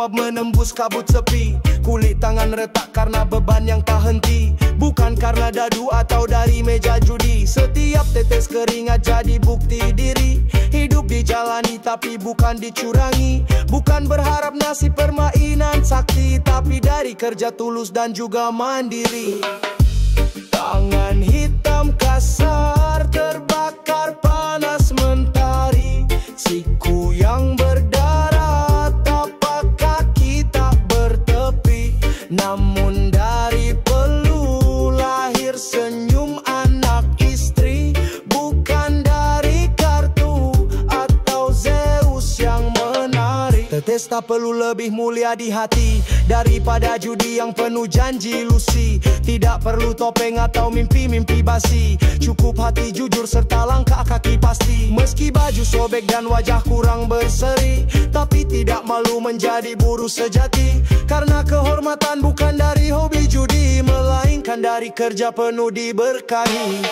jawab menembus kabut sepi. Kulit tangan retak karena beban yang tak henti, bukan karena dadu atau dari meja judi. Setiap tetes keringat jadi bukti diri. Hidup dijalani tapi bukan dicurangi. Bukan berharap nasib permainan sakti, tapi dari kerja tulus dan juga mandiri. Tangan hitam kasar terbakar panas mentari. Siku yang berdarah, tapak kaki tak bertepi. Namun dari peluh lahir senyum anak istri. Bukan dari kartu atau Zeus yang menari. Tetes tak perlu lebih mulia di hati daripada judi yang penuh janji ilusi. Tidak perlu topeng atau mimpi-mimpi basi. Cukup hati jujur serta langkah kaki pasti. Meski baju sobek dan wajah kurang berseri, tapi tidak malu menjadi buruh sejati. Karena kehormatan bukan dari hobi judi, melainkan dari kerja penuh diberkahi.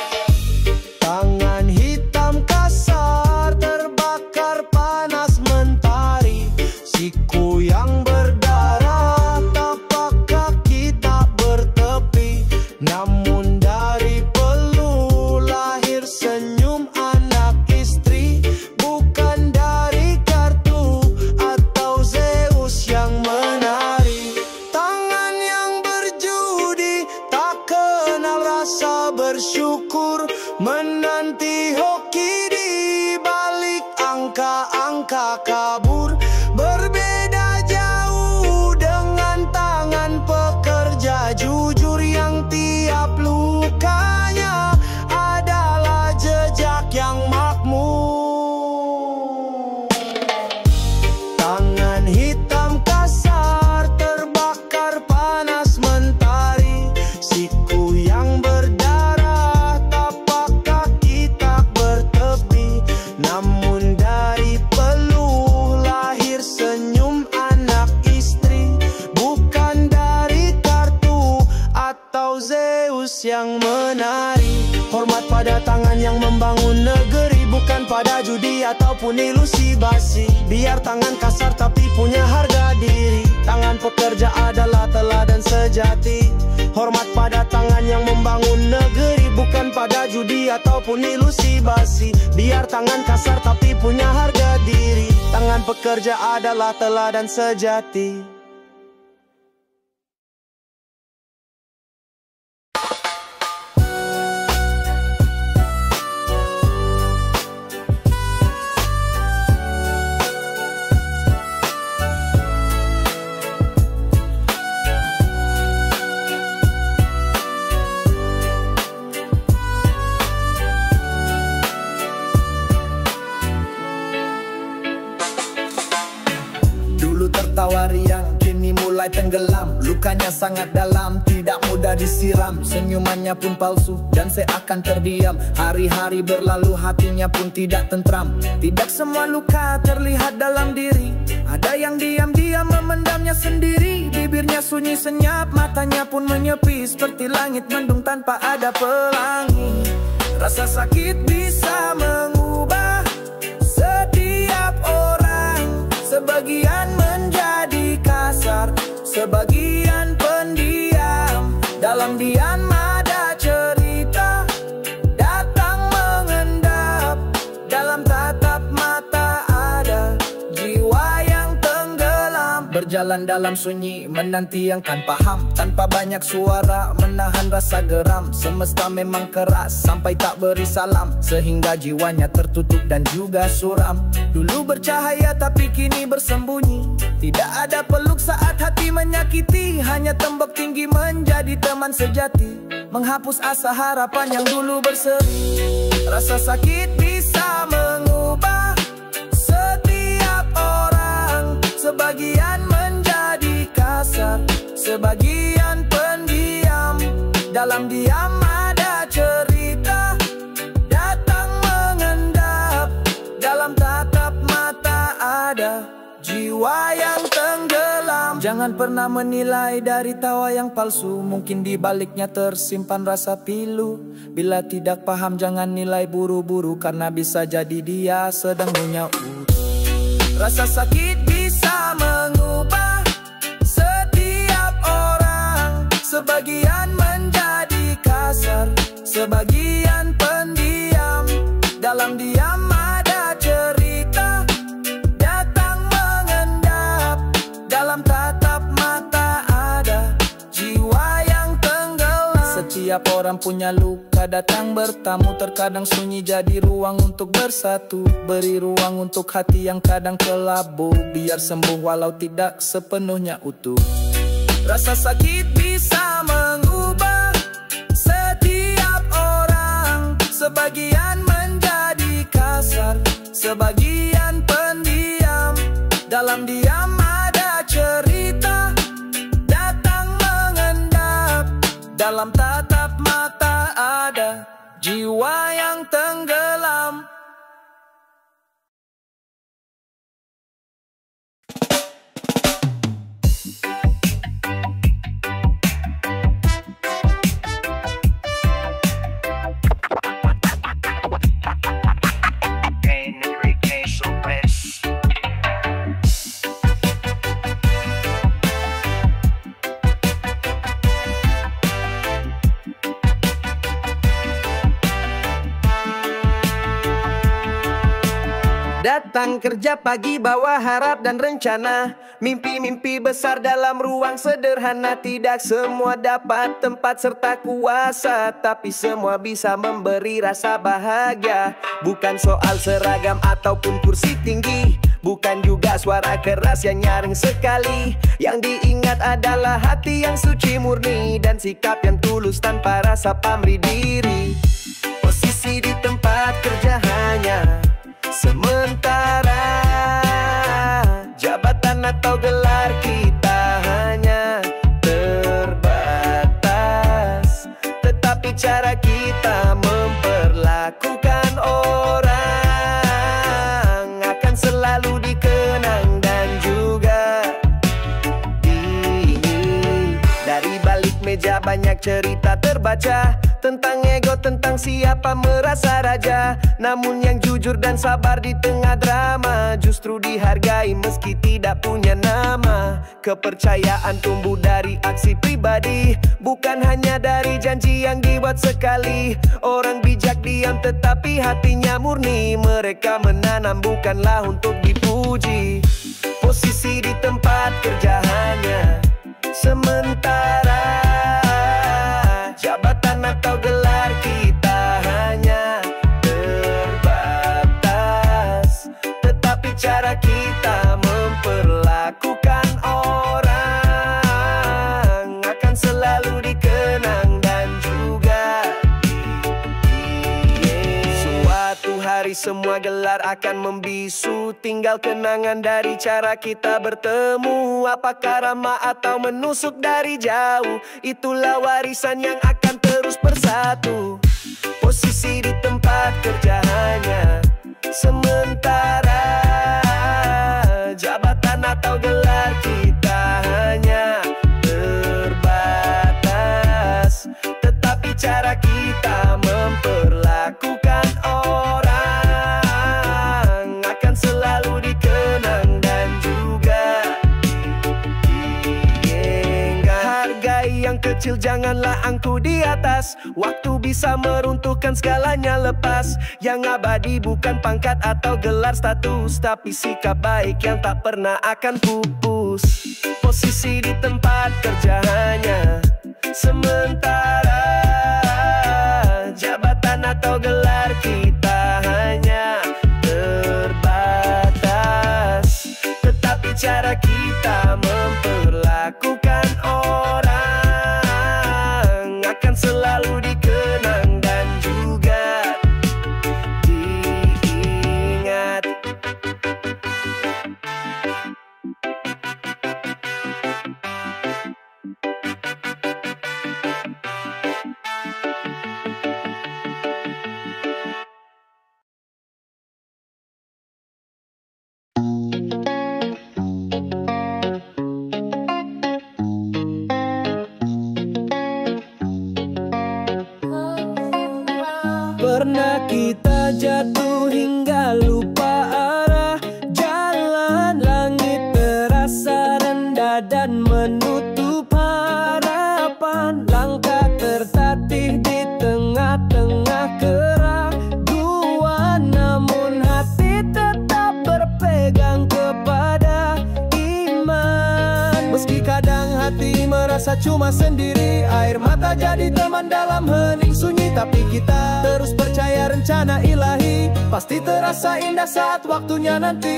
Tangan hitam kasar terbakar panas mentari. Siku yang berdarah, tapak kaki tak bertepi. Namun dari peluh lahir senyum anak istri. Bukan dari kartu atau Zeus yang menari. Tangan yang berjudi tak kenal rasa bersyukur. Menanti hoki di balik angka-angka kabur. Berbeda jauh dengan tangan pekerja jujur yang tiap lukanya adalah jejak yang makmur. Tangan hitam kasar terbakar panas mentari. Siku yang berdarah, tapak kaki tak bertepi. Namun dari peluh lahir senyum anak istri. Bukan dari kartu atau Zeus yang menari. Hormat pada tangan yang membangun negeri, bukan pada judi ataupun ilusi basi. Biar tangan kasar tapi punya harga diri. Tangan pekerja adalah teladan sejati. Hormat pada tangan yang membangun negeri, bukan pada judi ataupun ilusi basi. Biar tangan kasar tapi punya harga diri. Tangan pekerja adalah teladan sejati. Tertawa riang, kini mulai tenggelam. Lukanya sangat dalam, tidak mudah disiram. Senyumannya pun palsu dan seakan terdiam. Hari-hari berlalu, hatinya pun tidak tentram. Tidak semua luka terlihat dalam diri. Ada yang diam-diam memendamnya sendiri. Bibirnya sunyi senyap, matanya pun menyepi. Seperti langit mendung tanpa ada pelangi. Rasa sakit bisa mengubah setiap orang. Sebagian menjadi kasar, sebagian pendiam. Dalam diam ada cerita datang mengendap. Dalam tatap mata ada jiwa yang tenggelam. Berjalan dalam sunyi, menanti yang kan paham. Tanpa banyak suara, menahan rasa geram. Semesta memang keras, sampai tak beri salam. Sehingga jiwanya tertutup dan juga suram. Dulu bercahaya tapi kini bersembunyi. Tidak ada peluk saat hati menyakiti. Hanya tembok tinggi menjadi teman sejati. Menghapus asa harapan yang dulu berseri. Rasa sakit bisa mengubah setiap orang. Sebagian menjadi kasar, sebagian pendiam. Dalam diam ada cerita datang mengendap. Dalam tatap mata ada jiwa yang tenggelam. Jangan pernah menilai dari tawa yang palsu. Mungkin di baliknya tersimpan rasa pilu. Bila tidak paham jangan nilai buru-buru, karena bisa jadi dia sedang punya urut. Rasa sakit bisa mengubah Setiap orang punya luka datang bertamu, terkadang sunyi jadi ruang untuk bersatu. Beri ruang untuk hati yang kadang kelabu, biar sembuh walau tidak sepenuhnya utuh. Rasa sakit bisa mengubah setiap orang, sebagian menjadi kasar, sebagian pendiam. Dalam diam ada cerita datang mengendap, dalam tatap mata ada jiwa yang tenggelam. Datang kerja pagi bawa harap dan rencana, mimpi-mimpi besar dalam ruang sederhana. Tidak semua dapat tempat serta kuasa, tapi semua bisa memberi rasa bahagia. Bukan soal seragam ataupun kursi tinggi, bukan juga suara keras yang nyaring sekali. Yang diingat adalah hati yang suci murni, dan sikap yang tulus tanpa rasa pamrih diri. Posisi di tempat kerja hanya sementara, jabatan atau gelar kita hanya terbatas. Tetapi cara kita memperlakukan orang akan selalu dikenang dan juga diingat. Dari balik meja banyak cerita terbaca, tentang ego, tentang siapa merasa raja. Namun yang jujur dan sabar di tengah drama justru dihargai meski tidak punya nama. Kepercayaan tumbuh dari aksi pribadi, bukan hanya dari janji yang dibuat sekali. Orang bijak diam tetapi hatinya murni, mereka menanam bukanlah untuk dipuji. Posisi di tempat kerja hanya sementara, jabatan atau gelar kita hanya terbatas. Tetapi cara kita memperlakukan orang akan selalu dikenang dan juga diingat. Suatu hari semua gelar akan membisu, tinggal kenangan dari cara kita bertemu. Apakah ramah atau menusuk dari jauh, itulah warisan yang akan terus bersatu. Posisi di tempat kerja hanya sementara, jabatan atau gelar kita hanya terbatas. Tetapi cara kita memperlakukan orang akan selalu dikenang dan juga diingat. Hargai yang kecil, janganlah angku di atas. Waktu bisa meruntuhkan segalanya lepas. Yang abadi bukan pangkat atau gelar status, tapi sikap baik yang tak pernah akan pupus. Posisi di tempat kerja hanya sementara, jabatan atau gelar kita hanya terbatas. Tetapi cara kita memperlakukan orang akan selalu dikenang dan juga diingat. Pernah kita jatuh hingga lupa arah jalan, langit terasa rendah dan menutup harapan. Langkah tertatih di tengah-tengah keraguan, namun hati tetap berpegang kepada iman. Meski Terkadang hati merasa cuma sendiri, air mata jadi teman dalam hening sunyi. Tapi kita terus percaya rencana ilahi pasti terasa indah saat waktunya nanti.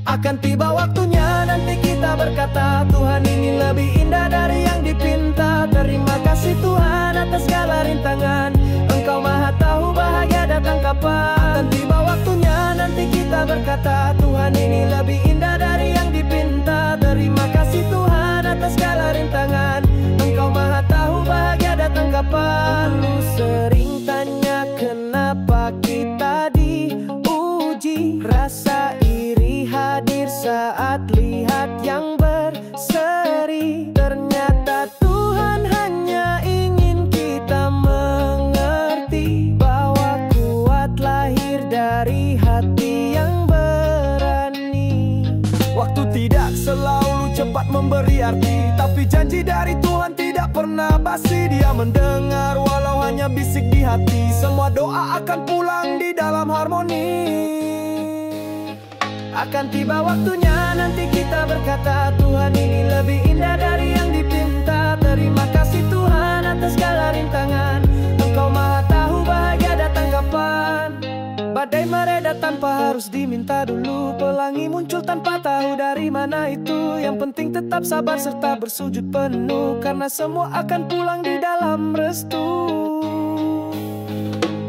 Akan tiba waktunya nanti kita berkata, Tuhan ini lebih indah dari yang dipinta. Terima kasih Tuhan atas segala rintangan, Engkau maha tahu bahagia datang kapan. Akan tiba waktunya nanti kita berkata, Tuhan ini lebih indah dari yang dipinta. Terima kasih Tuhan atas segala rintangan, Engkau maha tahu bahagia datang kapan. Lu sering tanya kenapa kita diuji, rasa iri hadir saat lihat yang berseri. Ternyata Tuhan hanya ingin kita mengerti bahwa kuat lahir dari hati yang berani. Waktu tidak selalu cepat memberi arti, tapi janji dari Tuhan tidak pernah basi. Dia mendengar walau hanya bisik di hati, semua doa akan pulang di dalam harmoni. Akan tiba waktunya nanti kita berkata, Tuhan ini lebih indah dari yang dipinta. Terima kasih Tuhan atas segala rintangan, Engkau maha tahu bahagia datang kapan. Badai mereda tanpa harus diminta dulu, pelangi muncul tanpa tahu dari mana itu. Yang penting tetap sabar serta bersujud penuh, karena semua akan pulang di dalam restu.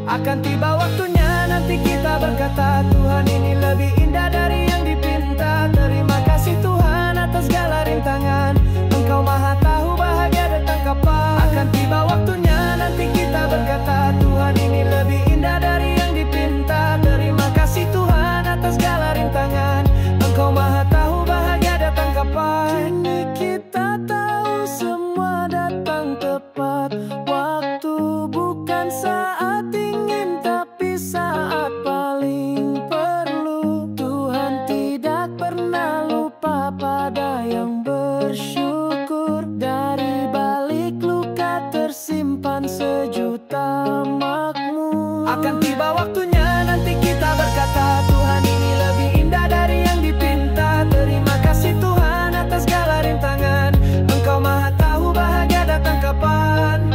Akan tiba waktunya nanti kita berkata, Tuhan ini lebih indah dari yang dipinta. Terima kasih Tuhan atas segala rintangan, Engkau maha tahu bahagia datang kapan. Akan tiba waktunya nanti kita berkata, Tuhan ini lebih indah dari yang dipinta. Terima kasih Tuhan atas segala rintangan, Engkau maha tahu bahagia datang kapan. Kini kita tahu semua datang tepat waktu, bukan saat ingin tapi saat paling perlu. Tuhan tidak pernah lupa pada yang bersyukur. Dari balik luka tersimpan sejuta makmur. Akan tiba waktunya nanti kita berkata, Tuhan ini lebih indah dari yang dipinta. Terima kasih Tuhan atas segala rintangan, Engkau maha tahu bahagia datang kapan.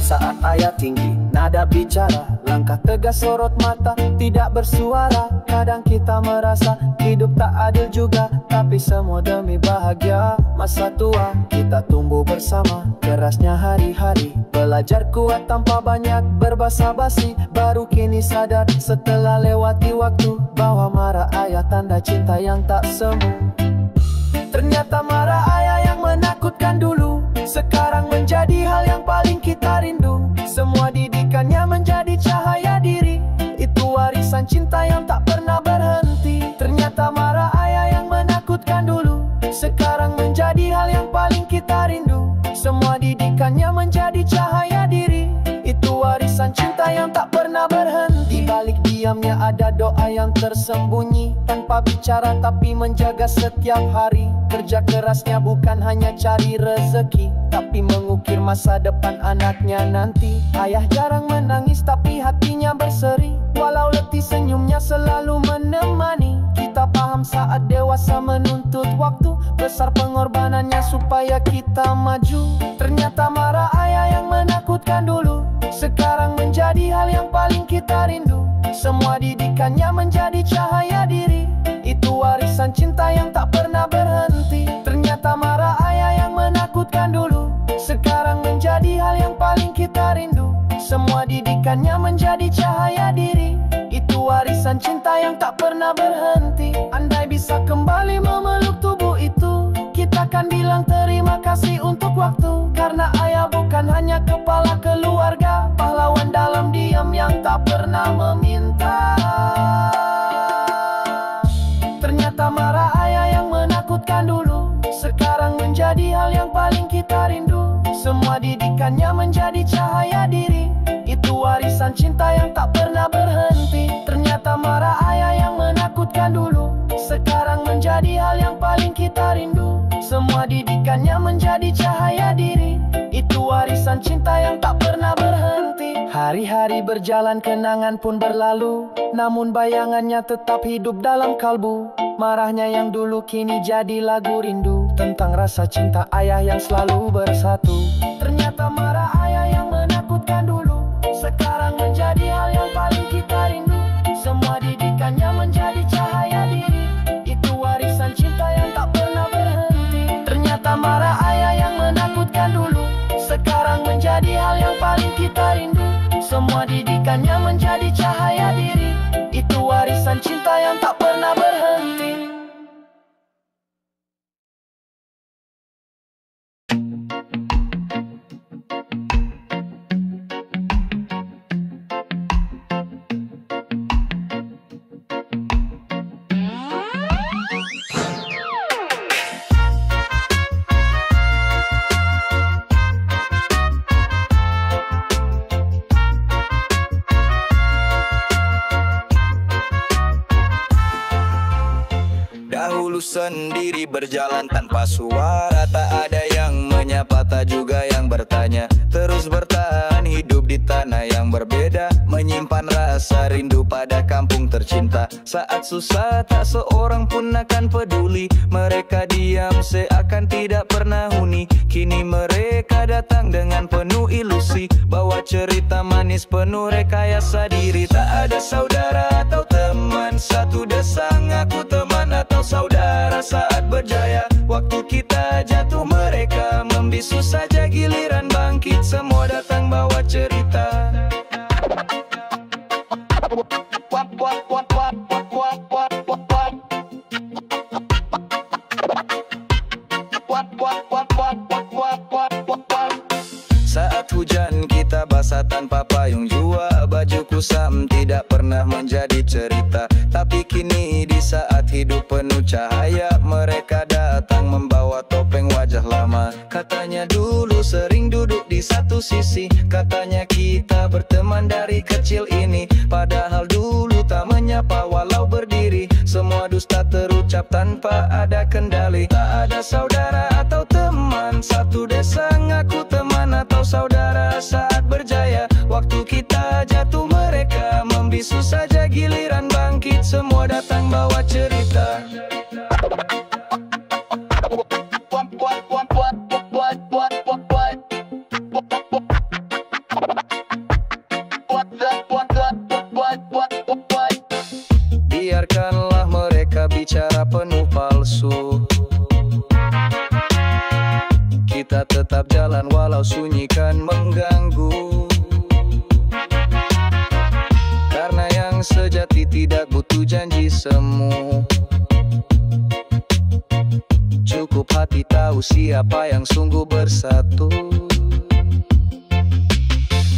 Saat ayat tinggi, nada bicara, langkah tegas sorot mata, tidak bersuara. Kadang kita merasa hidup tak adil juga, tapi semua demi bahagia masa tua. Kita tumbuh bersama, kerasnya hari-hari, belajar kuat tanpa banyak berbasa-basi. Baru kini sadar setelah lewati waktu, bahwa marah ayah tanda cinta yang tak semu. Ternyata marah ayah yang menakutkan dulu, sekarang menjadi hal yang paling kita rindu. Semua didikannya menjadi cahaya diri, itu warisan cinta yang tak pernah berhenti. Ternyata marah ayah yang menakutkan dulu, sekarang menjadi hal yang paling kita rindu. Semua didikannya menjadi cahaya diri, itu warisan cinta yang tak pernah berhenti. Di balik diamnya ada doa yang tersembunyi, tanpa bicara tapi menjaga setiap hari. Kerja kerasnya bukan hanya cari rezeki, tapi mengukir masa depan anaknya nanti. Ayah jarang menangis tapi hatinya berseri, walau letih senyumnya selalu menemani. Kita paham saat dewasa menuntut waktu, besar pengorbanannya supaya kita maju. Ternyata marah ayah yang menakutkan dulu, sekarang menjadi hal yang paling kita rindu. Semua didikannya menjadi cahaya diri, itu warisan cinta yang tak pernah berhenti. Ternyata marah ayah yang menakutkan dulu, sekarang menjadi hal yang paling kita rindu. Semua didikannya menjadi cahaya diri, itu warisan cinta yang tak pernah berhenti. Andai bisa kembali memeluk tubuh itu, kita kan bilang terima kasih untuk waktu. Karena ayah bukan hanya kepala keluarga, pahlawan dalam diam yang tak pernah meminta. Ternyata marah marah ayah yang menakutkan dulu sekarang menjadi hal yang paling kita rindu. Semua didikannya menjadi cahaya diri, itu warisan cinta yang tak pernah berhenti. Ternyata marah ayah yang menakutkan dulu sekarang menjadi hal yang paling kita rindu. Semua didikannya menjadi cahaya diri, itu warisan cinta yang tak pernah berhenti. Hari-hari berjalan, kenangan pun berlalu, namun bayangannya tetap hidup dalam kalbu. Marahnya yang dulu kini jadi lagu rindu, tentang rasa cinta ayah yang selalu bersatu. Ternyata marah ayah yang menakutkan dulu sekarang menjadi hal yang paling kita rindu. Semua didikannya menjadi cahaya diri, itu warisan cinta yang tak pernah berhenti. Ternyata marah ayah yang menakutkan dulu sekarang menjadi hal yang paling kita rindu. Semua didikannya menjadi cahaya diri, itu warisan cinta yang tak pernah berhenti. Dahulu sendiri berjalan tanpa suara, tak ada yang menyapa, tak juga yang bertanya. Terus bertahan hidup di tanah yang berbeda, menyimpan rasa rindu pada kampung tercinta. Saat susah tak seorang pun akan peduli, mereka diam seakan tidak pernah huni. Kini mereka datang dengan penuh ilusi, bawa cerita manis penuh rekayasa diri. Tak ada saudara atau teman satu desa, ngaku teman atau saudara saat berjaya. Waktu kita jatuh mereka membisu saja, giliran bangkit semua datang bawa cerita. Saat hujan kita basah tanpa payung jua, baju kusam tidak pernah menjadi cerita. Tapi kini di saat hidup penuh cahaya, mereka datang membawa topeng wajah lama. Katanya dulu sering duduk di satu sisi, katanya kita berteman dari kecil ini. Padahal dulu tak menyapa walau berdiri, semua dusta terucap tanpa ada kendali. Tak ada saudara atau teman satu desa, ngaku teman atau saudara saat berjaya. Waktu kita jatuh mereka membisu saja, giliran bangkit semua datang bawa cerita. Biarkanlah mereka bicara penuh palsu, kita tetap jalan walau sunyi kan mengganggu. Karena yang sejati tidak butuh janji semu, cukup hati tahu siapa yang sungguh bersatu.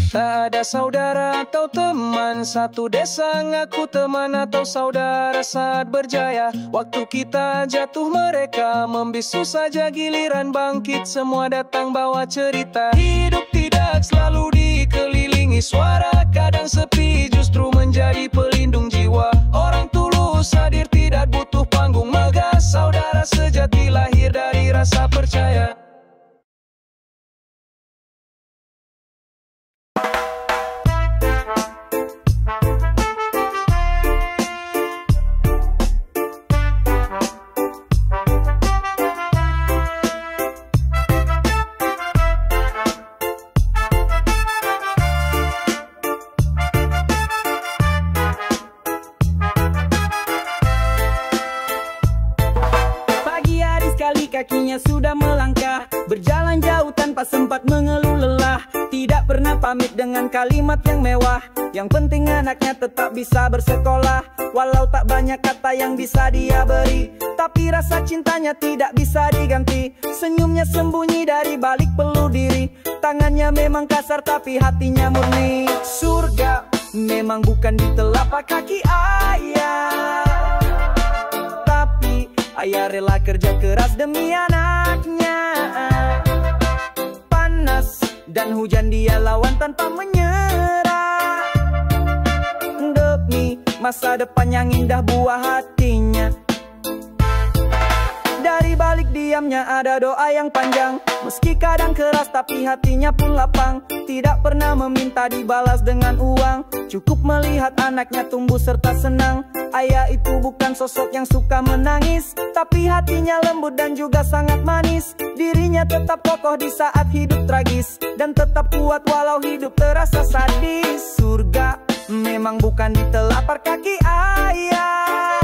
Tak ada saudara atau teman satu desa, ngaku teman atau saudara saat berjaya. Waktu kita jatuh mereka membisu saja, giliran bangkit semua datang bawa cerita. Hidup tidak selalu dikelilingi suara, kadang sepi justru menjadi pelindung jiwa. Orang tulus hadir tidak butuh panggung megah, saudara sejati lahir dari rasa percaya. Kakinya sudah melangkah, berjalan jauh tanpa sempat mengeluh lelah. Tidak pernah pamit dengan kalimat yang mewah, yang penting anaknya tetap bisa bersekolah. Walau tak banyak kata yang bisa dia beri, tapi rasa cintanya tidak bisa diganti. Senyumnya sembunyi dari balik peluk diri, tangannya memang kasar tapi hatinya murni. Surga memang bukan di telapak kaki ayah, tapi Ayah rela kerja keras demi anaknya. Panas dan hujan dia lawan tanpa menyerah, demi masa depan yang indah buah hatinya. Dari balik diamnya ada doa yang panjang, meski kadang keras tapi hatinya pun lapang. Tidak pernah meminta dibalas dengan uang, cukup melihat anaknya tumbuh serta senang. Ayah itu bukan sosok yang suka menangis, tapi hatinya lembut dan juga sangat manis. Dirinya tetap kokoh di saat hidup tragis, dan tetap kuat walau hidup terasa sadis. Surga memang bukan di telapak kaki ayah,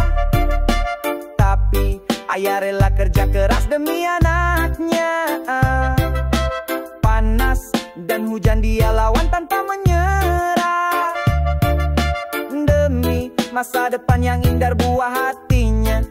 tapi ayah rela kerja keras demi anaknya. Panas dan hujan dia lawan tanpa menyerah, demi masa depan yang indah buah hatinya.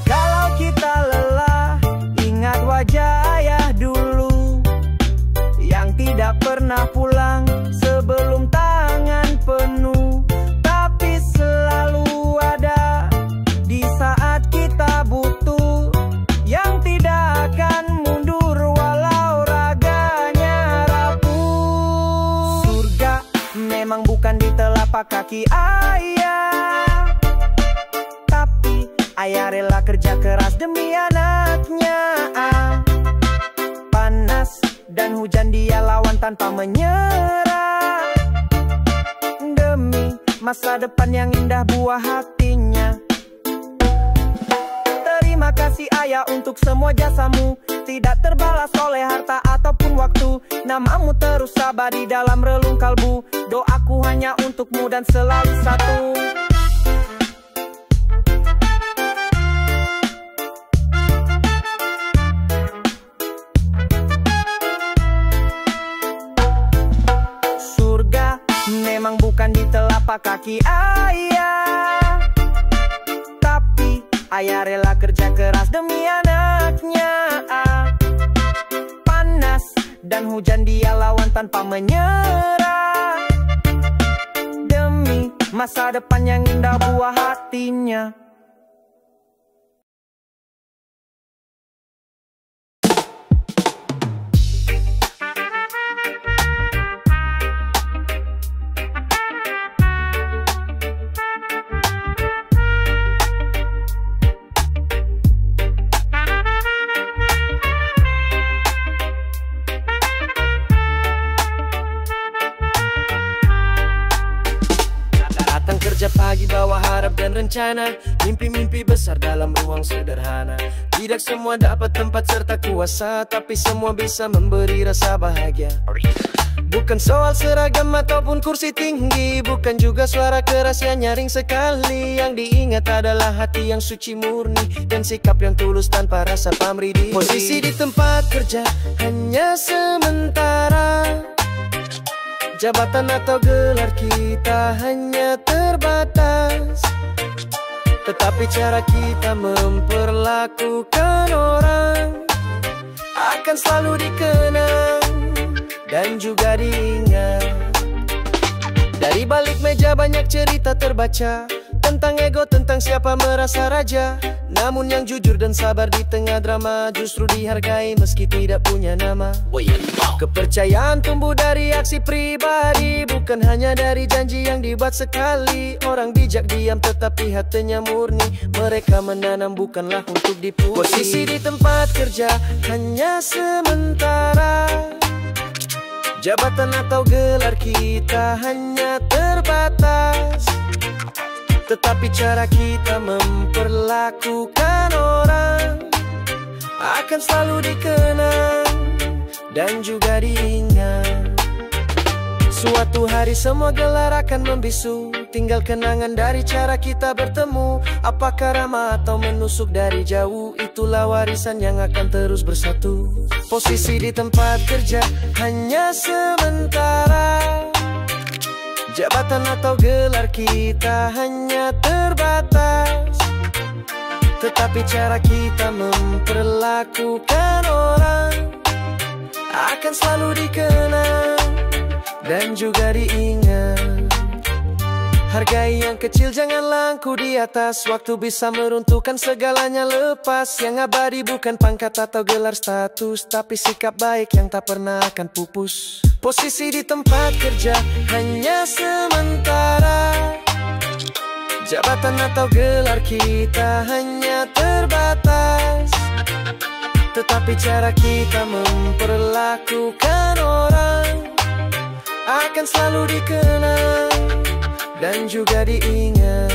Kalau kita lelah, ingat wajah ayah dulu yang tidak pernah pulang sebelum tangan penuh, tapi selalu ada di saat kita butuh, yang tidak akan mundur walau raganya rapuh. Surga memang bukan di telapak kaki ayah, tapi ayah rela kerja keras demi anaknya. Panas dan hujan dia lawan tanpa menyerah, demi masa depan yang indah buah hatinya. Terima kasih ayah untuk semua jasamu, tidak terbalas oleh harta ataupun waktu. Namamu terus abadi dalam relung kalbu, doaku hanya untukmu dan selalu satu. Memang bukan di telapak kaki ayah, tapi ayah rela kerja keras demi anaknya. Panas dan hujan dia lawan tanpa menyerah, demi masa depan yang indah buah hatinya. Kerja pagi bawa harap dan rencana, mimpi-mimpi besar dalam ruang sederhana. Tidak semua dapat tempat serta kuasa, tapi semua bisa memberi rasa bahagia. Bukan soal seragam ataupun kursi tinggi, bukan juga suara keras yang nyaring sekali. Yang diingat adalah hati yang suci murni, dan sikap yang tulus tanpa rasa pamrih diri. Posisi di tempat kerja hanya sementara, jabatan atau gelar kita hanya terbatas, tetapi cara kita memperlakukan orang akan selalu dikenang dan juga diingat. Dari balik meja banyak cerita terbaca, tentang ego, tentang siapa merasa raja. Namun yang jujur dan sabar di tengah drama justru dihargai meski tidak punya nama. Kepercayaan tumbuh dari aksi pribadi, bukan hanya dari janji yang dibuat sekali. Orang bijak diam tetapi hatinya murni, mereka menanam bukanlah untuk dipuji. Posisi di tempat kerja hanya sementara, jabatan atau gelar kita hanya terbatas, tetapi cara kita memperlakukan orang akan selalu dikenang dan juga diingat. Suatu hari semua gelar akan membisu, tinggal kenangan dari cara kita bertemu. Apakah ramah atau menusuk dari jauh, itulah warisan yang akan terus bersatu. Posisi di tempat kerja hanya sementara, jabatan atau gelar kita hanya terbatas, Tetapi cara kita memperlakukan orang akan selalu dikenang dan juga diingat. Hargai yang kecil, jangan langku di atas. Waktu bisa meruntuhkan segalanya lepas. Yang abadi bukan pangkat atau gelar status, tapi sikap baik yang tak pernah akan pupus. Posisi di tempat kerja hanya sementara. Jabatan atau gelar kita hanya terbatas. Tetapi cara kita memperlakukan orang akan selalu dikenang dan juga diingat.